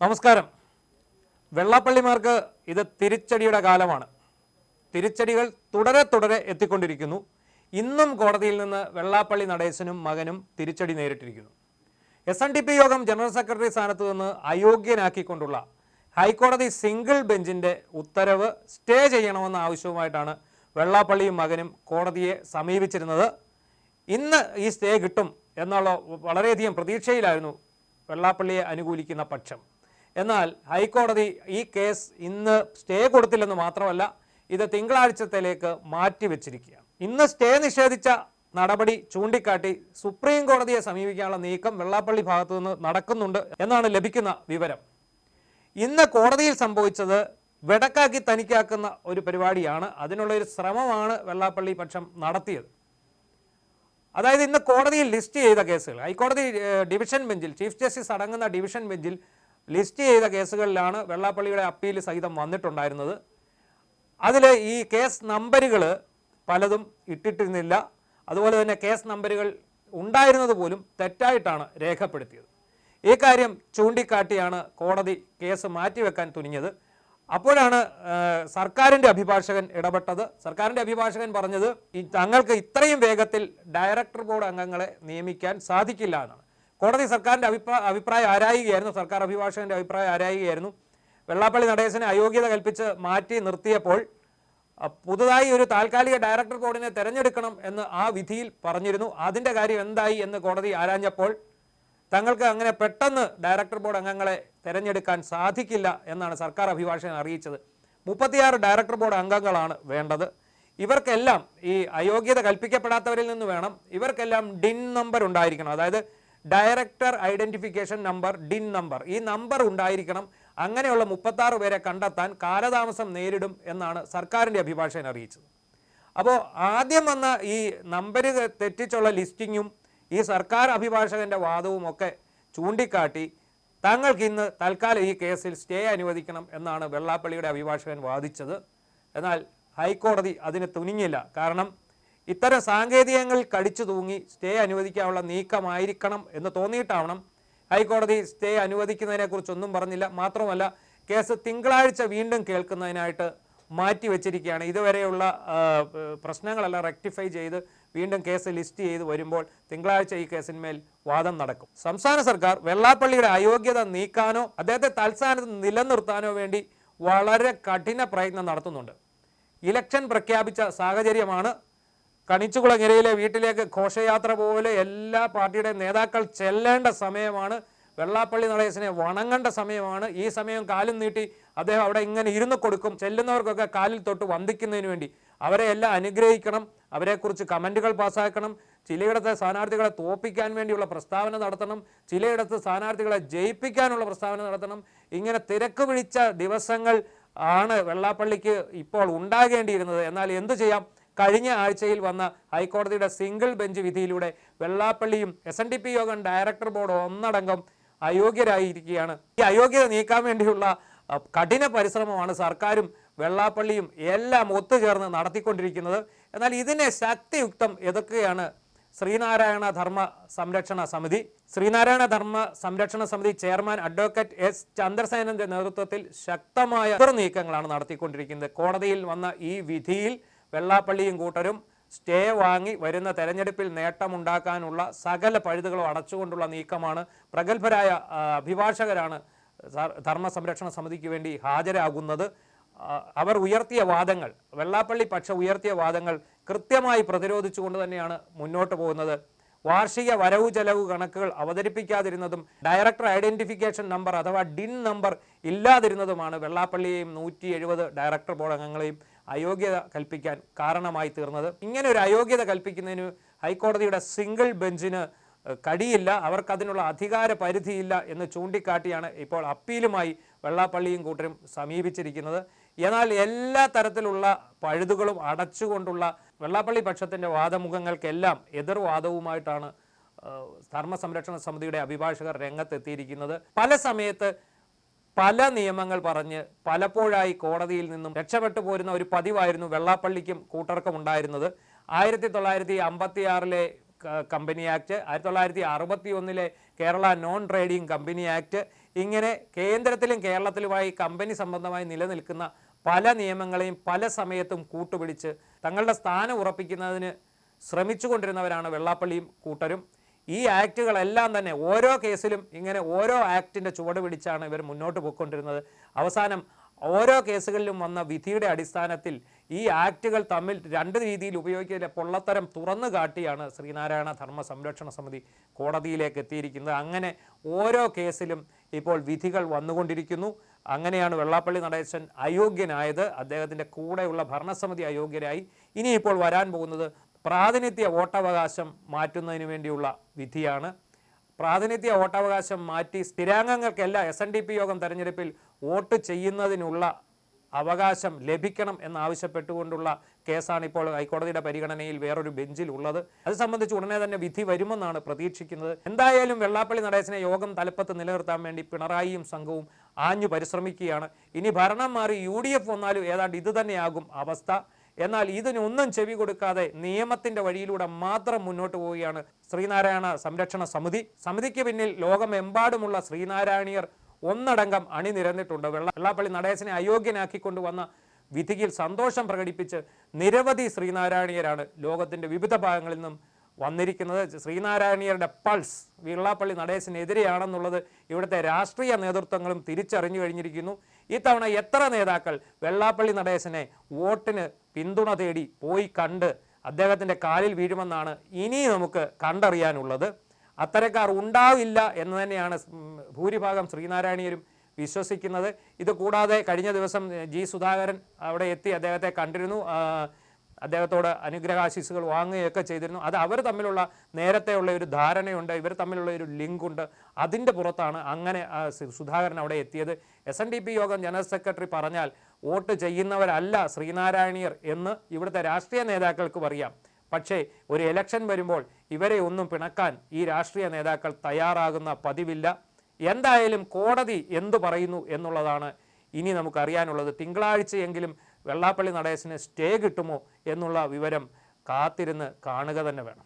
നമസ്കാരം. വെള്ളാപ്പള്ളിമാർക്ക് ഇത് തിരിച്ചടിയുടെ കാലമാണ്. തിരിച്ചടികൾ തുടരെ എത്തിക്കൊണ്ടിരിക്കുന്നു. ഇന്നും കോടതിയിൽ നിന്ന് വെള്ളാപ്പള്ളി നടേശനും മകനും തിരിച്ചടി നേരിട്ടിരിക്കുന്നു. SNDP യോഗം ജനറൽ സെക്രട്ടറി സ്ഥാനത്ത് നിന്ന് അയോഗ്യനാക്കിക്കൊണ്ടുള്ള ഹൈക്കോടതി സിംഗിൾ ബെഞ്ചിൻ്റെ ഉത്തരവ് സ്റ്റേ ചെയ്യണമെന്ന ആവശ്യവുമായിട്ടാണ് വെള്ളാപ്പള്ളിയും മകനും കോടതിയെ സമീപിച്ചിരുന്നത്. ഇന്ന് ഈ സ്റ്റേ കിട്ടും എന്നുള്ള വളരെയധികം പ്രതീക്ഷയിലായിരുന്നു വെള്ളാപ്പള്ളിയെ അനുകൂലിക്കുന്ന പക്ഷം. എന്നാൽ ഹൈക്കോടതി ഈ കേസ് ഇന്ന് സ്റ്റേ കൊടുത്തില്ലെന്ന് മാത്രമല്ല, ഇത് തിങ്കളാഴ്ചത്തേക്ക് മാറ്റിവെച്ചിരിക്കുകയാണ്. ഇന്ന് സ്റ്റേ നിഷേധിച്ച നടപടി ചൂണ്ടിക്കാട്ടി സുപ്രീം കോടതിയെ സമീപിക്കാനുള്ള നീക്കം വെള്ളാപ്പള്ളി ഭാഗത്തു നിന്ന് നടക്കുന്നുണ്ട് എന്നാണ് ലഭിക്കുന്ന വിവരം. ഇന്ന് കോടതിയിൽ സംഭവിച്ചത് വെടക്കാക്കി തനിക്കാക്കുന്ന ഒരു പരിപാടിയാണ്. അതിനുള്ളൊരു ശ്രമമാണ് വെള്ളാപ്പള്ളി പക്ഷം നടത്തിയത്. അതായത് ഇന്ന് കോടതിയിൽ ലിസ്റ്റ് ചെയ്ത കേസുകൾ, ഹൈക്കോടതി ഡിവിഷൻ ബെഞ്ചിൽ ചീഫ് ജസ്റ്റിസ് അടങ്ങുന്ന ഡിവിഷൻ ബെഞ്ചിൽ ലിസ്റ്റ് ചെയ്ത കേസുകളിലാണ് വെള്ളാപ്പള്ളിയുടെ അപ്പീൽ സഹിതം വന്നിട്ടുണ്ടായിരുന്നത്. അതിൽ ഈ കേസ് നമ്പറുകൾ പലതും ഇട്ടിട്ടിരുന്നില്ല. അതുപോലെ തന്നെ കേസ് നമ്പറുകൾ ഉണ്ടായിരുന്നത് പോലും തെറ്റായിട്ടാണ് രേഖപ്പെടുത്തിയത്. ഈ കാര്യം ചൂണ്ടിക്കാട്ടിയാണ് കോടതി കേസ് മാറ്റിവെക്കാൻ തുനിഞ്ഞത്. അപ്പോഴാണ് സർക്കാരിൻ്റെ അഭിഭാഷകൻ ഇടപെട്ടത്. സർക്കാരിൻ്റെ അഭിഭാഷകൻ പറഞ്ഞത് തങ്ങൾക്ക് ഇത്രയും വേഗത്തിൽ ഡയറക്ടർ ബോർഡ് അംഗങ്ങളെ നിയമിക്കാൻ സാധിക്കില്ല എന്നാണ്. കോടതി സർക്കാരിൻ്റെ അഭിപ്രായം ആരായുകയായിരുന്നു. സർക്കാർ അഭിഭാഷകൻ്റെ അഭിപ്രായം ആരായുകയായിരുന്നു. വെള്ളാപ്പള്ളി നടേശനെ അയോഗ്യത കൽപ്പിച്ച് മാറ്റി നിർത്തിയപ്പോൾ പുതുതായി ഒരു താൽക്കാലിക ഡയറക്ടർ ബോർഡിനെ തിരഞ്ഞെടുക്കണം എന്ന് ആ വിധിയിൽ പറഞ്ഞിരുന്നു. അതിൻ്റെ കാര്യം എന്തായി എന്ന് കോടതി ആരാഞ്ഞപ്പോൾ തങ്ങൾക്ക് അങ്ങനെ പെട്ടെന്ന് ഡയറക്ടർ ബോർഡ് അംഗങ്ങളെ തിരഞ്ഞെടുക്കാൻ സാധിക്കില്ല എന്നാണ് സർക്കാർ അഭിഭാഷകൻ അറിയിച്ചത്. 36 ഡയറക്ടർ ബോർഡ് അംഗങ്ങളാണ് വേണ്ടത്. ഇവർക്കെല്ലാം ഈ അയോഗ്യത കൽപ്പിക്കപ്പെടാത്തവരിൽ നിന്ന് വേണം, ഇവർക്കെല്ലാം ഡിൻ നമ്പർ ഉണ്ടായിരിക്കണം. അതായത് director identification number, didn't number, ഈ നമ്പർ ഉണ്ടായിരിക്കണം. അങ്ങനെയുള്ള 36 പേരെ കണ്ടെത്താൻ കാലതാമസം നേരിടും എന്നാണ് സർക്കാരിൻ്റെ അഭിഭാഷകൻ അറിയിച്ചത്. അപ്പോൾ ആദ്യം വന്ന ഈ നമ്പർ തെറ്റിച്ചുള്ള ലിസ്റ്റിങ്ങും ഈ സർക്കാർ അഭിഭാഷകൻ്റെ വാദവും ഒക്കെ ചൂണ്ടിക്കാട്ടി തങ്ങൾക്ക് ഇന്ന് തൽക്കാലം ഈ കേസിൽ സ്റ്റേ അനുവദിക്കണം എന്നാണ് വെള്ളാപ്പള്ളിയുടെ അഭിഭാഷകൻ വാദിച്ചത്. എന്നാൽ ഹൈക്കോടതി അതിന് തുനിഞ്ഞില്ല. കാരണം ഇത്തരം സാങ്കേതികങ്ങൾ കടിച്ചു തൂങ്ങി സ്റ്റേ അനുവദിക്കാനുള്ള നീക്കമായിരിക്കണം എന്ന് തോന്നിയിട്ടാവണം ഹൈക്കോടതി സ്റ്റേ അനുവദിക്കുന്നതിനെക്കുറിച്ചൊന്നും പറഞ്ഞില്ല. മാത്രമല്ല, കേസ് തിങ്കളാഴ്ച വീണ്ടും കേൾക്കുന്നതിനായിട്ട് മാറ്റിവെച്ചിരിക്കുകയാണ്. ഇതുവരെയുള്ള പ്രശ്നങ്ങളെല്ലാം റെക്ടിഫൈ ചെയ്ത് വീണ്ടും കേസ് ലിസ്റ്റ് ചെയ്ത് വരുമ്പോൾ തിങ്കളാഴ്ച ഈ കേസിന്മേൽ വാദം നടക്കും. സംസ്ഥാന സർക്കാർ വെള്ളാപ്പള്ളിയുടെ അയോഗ്യത നീക്കാനോ അദ്ദേഹത്തെ തൽസ്ഥാനത്ത് നിലനിർത്താനോ വേണ്ടി വളരെ കഠിന പ്രയത്നം നടത്തുന്നുണ്ട്. ഇലക്ഷൻ പ്രഖ്യാപിച്ച സാഹചര്യമാണ്. കണിച്ചുകുളങ്ങരയിലെ വീട്ടിലേക്ക് ഘോഷയാത്ര പോലെ എല്ലാ പാർട്ടിയുടെ നേതാക്കൾ ചെല്ലേണ്ട സമയമാണ്. വെള്ളാപ്പള്ളി നടേശനെ വണങ്ങേണ്ട സമയമാണ്. ഈ സമയം കാലും നീട്ടി അദ്ദേഹം അവിടെ ഇങ്ങനെ ഇരുന്ന് കൊടുക്കും. ചെല്ലുന്നവർക്കൊക്കെ കാലിൽ തൊട്ട് വന്ദിക്കുന്നതിന് വേണ്ടി അവരെ എല്ലാം അനുഗ്രഹിക്കണം, അവരെക്കുറിച്ച് കമൻറ്റുകൾ പാസ്സാക്കണം, ചിലയിടത്തെ സ്ഥാനാർത്ഥികളെ തോപ്പിക്കാൻ വേണ്ടിയുള്ള പ്രസ്താവന നടത്തണം, ചിലയിടത്ത് സ്ഥാനാർത്ഥികളെ ജയിപ്പിക്കാനുള്ള പ്രസ്താവന നടത്തണം. ഇങ്ങനെ തിരക്ക് പിടിച്ച ദിവസങ്ങൾ ആണ് വെള്ളാപ്പള്ളിക്ക് ഇപ്പോൾ ഉണ്ടാകേണ്ടിയിരുന്നത്. എന്നാൽ എന്തു ചെയ്യാം, കഴിഞ്ഞ ആഴ്ചയിൽ വന്ന ഹൈക്കോടതിയുടെ സിംഗിൾ ബെഞ്ച് വിധിയിലൂടെ വെള്ളാപ്പള്ളിയും SNDP യോഗം ഡയറക്ടർ ബോർഡ് ഒന്നടങ്കം അയോഗ്യരായിരിക്കുകയാണ്. ഈ അയോഗ്യത നീക്കാൻ വേണ്ടിയുള്ള കഠിന പരിശ്രമമാണ് സർക്കാരും വെള്ളാപ്പള്ളിയും എല്ലാം ഒത്തുചേർന്ന് നടത്തിക്കൊണ്ടിരിക്കുന്നത്. എന്നാൽ ഇതിനെ ശക്തിയുക്തം എതിർക്കുകയാണ് ശ്രീനാരായണ ധർമ്മ സംരക്ഷണ സമിതി. ശ്രീനാരായണ ധർമ്മ സംരക്ഷണ സമിതി ചെയർമാൻ അഡ്വക്കേറ്റ് S ചന്ദ്രസേനന്റെ നേതൃത്വത്തിൽ ശക്തമായ നീക്കങ്ങളാണ് നടത്തിക്കൊണ്ടിരിക്കുന്നത്. കോടതിയിൽ വന്ന ഈ വിധിയിൽ വെള്ളാപ്പള്ളിയും കൂട്ടരും സ്റ്റേ വാങ്ങി വരുന്ന തെരഞ്ഞെടുപ്പിൽ നേട്ടമുണ്ടാക്കാനുള്ള സകല പഴുതുകളും അടച്ചുകൊണ്ടുള്ള നീക്കമാണ്. പ്രഗത്ഭരായ അഭിഭാഷകരാണ് ധർമ്മ സംരക്ഷണ സമിതിക്ക് വേണ്ടി ഹാജരാകുന്നത്. അവർ ഉയർത്തിയ വാദങ്ങൾ, വെള്ളാപ്പള്ളി പക്ഷം ഉയർത്തിയ വാദങ്ങൾ കൃത്യമായി പ്രതിരോധിച്ചുകൊണ്ട് തന്നെയാണ് മുന്നോട്ട് പോകുന്നത്. വാർഷിക വരവു ചെലവ് കണക്കുകൾ അവതരിപ്പിക്കാതിരുന്നതും ഡയറക്ടർ ഐഡൻറ്റിഫിക്കേഷൻ നമ്പർ അഥവാ ഡിൻ നമ്പർ ഇല്ലാതിരുന്നതുമാണ് വെള്ളാപ്പള്ളിയെയും 170 ഡയറക്ടർ ബോർഡ് അംഗങ്ങളെയും അയോഗ്യത കൽപ്പിക്കാൻ കാരണമായി തീർന്നത്. ഇങ്ങനെ ഒരു അയോഗ്യത കൽപ്പിക്കുന്നതിന് ഹൈക്കോടതിയുടെ സിംഗിൾ ബെഞ്ചിന് കഴിയില്ല, അവർക്കതിനുള്ള അധികാര പരിധിയില്ല എന്ന് ചൂണ്ടിക്കാട്ടിയാണ് ഇപ്പോൾ അപ്പീലുമായി വെള്ളാപ്പള്ളിയും കൂട്ടരും സമീപിച്ചിരിക്കുന്നത്. എന്നാൽ എല്ലാ തരത്തിലുള്ള പഴുതുകളും അടച്ചുകൊണ്ടുള്ള വെള്ളാപ്പള്ളി പക്ഷത്തിൻ്റെ വാദമുഖങ്ങൾക്കെല്ലാം എതിർവാദവുമായിട്ടാണ് ധർമ്മ സംരക്ഷണ സമിതിയുടെ അഭിഭാഷകർ രംഗത്തെത്തിയിരിക്കുന്നത്. പല സമയത്ത് പല നിയമങ്ങൾ പറഞ്ഞ് പലപ്പോഴായി കോടതിയിൽ നിന്നും രക്ഷപ്പെട്ടു പോരുന്ന ഒരു പതിവായിരുന്നു വെള്ളാപ്പള്ളിക്കും കൂട്ടർക്കും ഉണ്ടായിരുന്നത്. 1956 company act, 1961 Kerala non trading company act, ഇങ്ങനെ കേന്ദ്രത്തിലും കേരളത്തിലുമായി കമ്പനി സംബന്ധമായി നിലനിൽക്കുന്ന പല നിയമങ്ങളെയും പല സമയത്തും കൂട്ടുപിടിച്ച് തങ്ങളുടെ സ്ഥാനം ഉറപ്പിക്കുന്നതിന് ശ്രമിച്ചുകൊണ്ടിരുന്നവരാണ് വെള്ളാപ്പള്ളിയും കൂട്ടരും. ഈ ആക്റ്റുകളെല്ലാം തന്നെ ഓരോ കേസിലും ഇങ്ങനെ ഓരോ ആക്ടിൻ്റെ ചുവട് പിടിച്ചാണ് ഇവർ മുന്നോട്ട് പോയിക്കൊണ്ടിരുന്നത്. അവസാനം ഓരോ കേസുകളിലും വന്ന വിധിയുടെ അടിസ്ഥാനത്തിൽ ഈ ആക്റ്റുകൾ തമ്മിൽ രണ്ട് രീതിയിൽ ഉപയോഗിക്കുന്ന പൊള്ളത്തരം തുറന്നു കാട്ടിയാണ് ശ്രീനാരായണ ധർമ്മ സംരക്ഷണ സമിതി കോടതിയിലേക്ക് എത്തിയിരിക്കുന്നത്. അങ്ങനെ ഓരോ കേസിലും ഇപ്പോൾ വിധികൾ വന്നുകൊണ്ടിരിക്കുന്നു. അങ്ങനെയാണ് വെള്ളാപ്പള്ളി നടേശൻ അയോഗ്യനായത്, അദ്ദേഹത്തിൻ്റെ കൂടെയുള്ള ഭരണസമിതി അയോഗ്യരായി. ഇനിയിപ്പോൾ വരാൻ പോകുന്നത് പ്രാതിനിധ്യ വോട്ടവകാശം മാറ്റുന്നതിന് വേണ്ടിയുള്ള വിധിയാണ്. പ്രാതിനിധ്യ വോട്ടവകാശം മാറ്റി സ്ഥിരാംഗങ്ങൾക്കെല്ലാം SNDP യോഗം തെരഞ്ഞെടുപ്പിൽ വോട്ട് ചെയ്യുന്നതിനുള്ള അവകാശം ലഭിക്കണം എന്നാവശ്യപ്പെട്ടുകൊണ്ടുള്ള കേസാണ് ഇപ്പോൾ ഹൈക്കോടതിയുടെ പരിഗണനയിൽ വേറൊരു ബെഞ്ചിൽ ഉള്ളത്. അത് സംബന്ധിച്ച് ഉടനെ തന്നെ വിധി വരുമെന്നാണ് പ്രതീക്ഷിക്കുന്നത്. എന്തായാലും വെള്ളാപ്പള്ളി നടേശനെ യോഗം തലപ്പത്ത് നിലനിർത്താൻ വേണ്ടി പിണറായിയും സംഘവും ആഞ്ഞു പരിശ്രമിക്കുകയാണ്. ഇനി ഭരണം മാറി UDF വന്നാലും ഏതാണ്ട് ഇത് തന്നെയാകും അവസ്ഥ. എന്നാൽ ഇതിനൊന്നും ചെവി കൊടുക്കാതെ നിയമത്തിൻ്റെ വഴിയിലൂടെ മാത്രം മുന്നോട്ട് പോവുകയാണ് ശ്രീനാരായണ സംരക്ഷണ സമിതി. സമിതിക്ക് പിന്നിൽ ലോകമെമ്പാടുമുള്ള ശ്രീനാരായണീയർ ഒന്നടങ്കം അണിനിരന്നിട്ടുണ്ട്. വെള്ളാപ്പള്ളി നടേശനെ അയോഗ്യനാക്കിക്കൊണ്ടുവന്ന വിധിയിൽ സന്തോഷം പ്രകടിപ്പിച്ച് നിരവധി ശ്രീനാരായണീയരാണ് ലോകത്തിൻ്റെ വിവിധ ഭാഗങ്ങളിൽ നിന്നും വന്നിരിക്കുന്നത്. ശ്രീനാരായണീയരുടെ പൾസ് വെള്ളാപ്പള്ളി നടേശനെതിരെയാണെന്നുള്ളത് ഇവിടുത്തെ രാഷ്ട്രീയ നേതൃത്വങ്ങളും തിരിച്ചറിഞ്ഞു കഴിഞ്ഞിരിക്കുന്നു. ഇത്തവണ എത്ര നേതാക്കൾ വെള്ളാപ്പള്ളി നടേശനെ വോട്ടിന് പിന്തുണ തേടി പോയി കണ്ട് അദ്ദേഹത്തിൻ്റെ കാലിൽ വീഴുമെന്നാണ് ഇനി നമുക്ക് കണ്ടറിയാനുള്ളത്. അത്തരക്കാർ ഉണ്ടാവില്ല എന്ന് തന്നെയാണ് ഭൂരിഭാഗം ശ്രീനാരായണീയരും വിശ്വസിക്കുന്നത്. ഇത് കൂടാതെ കഴിഞ്ഞ ദിവസം G. സുധാകരൻ അവിടെ എത്തി അദ്ദേഹത്തെ കണ്ടിരുന്നു, അദ്ദേഹത്തോട് അനുഗ്രഹാശീസുകൾ വാങ്ങുകയൊക്കെ ചെയ്തിരുന്നു. അത് അവർ തമ്മിലുള്ള നേരത്തെയുള്ള ഒരു ധാരണയുണ്ട്, ഇവർ തമ്മിലുള്ള ഒരു ലിങ്കുണ്ട്. അതിൻ്റെ പുറത്താണ് അങ്ങനെ സുധാകരൻ അവിടെ എത്തിയത്. SNDP യോഗം ജനറൽ സെക്രട്ടറി പറഞ്ഞാൽ വോട്ട് ചെയ്യുന്നവരല്ല ശ്രീനാരായണീയർ എന്ന് ഇവിടുത്തെ രാഷ്ട്രീയ നേതാക്കൾക്കും അറിയാം. പക്ഷേ ഒരു ഇലക്ഷൻ വരുമ്പോൾ ഇവരെ ഒന്നും പിണക്കാൻ ഈ രാഷ്ട്രീയ നേതാക്കൾ തയ്യാറാകുന്ന പതിവില്ല. എന്തായാലും കോടതി എന്തു പറയുന്നു എന്നുള്ളതാണ് ഇനി നമുക്കറിയാനുള്ളത്. തിങ്കളാഴ്ചയെങ്കിലും വെള്ളാപ്പള്ളി നടേശന് സ്റ്റേ കിട്ടുമോ എന്നുള്ള വിവരം കാത്തിരുന്ന് കാണുക തന്നെ വേണം.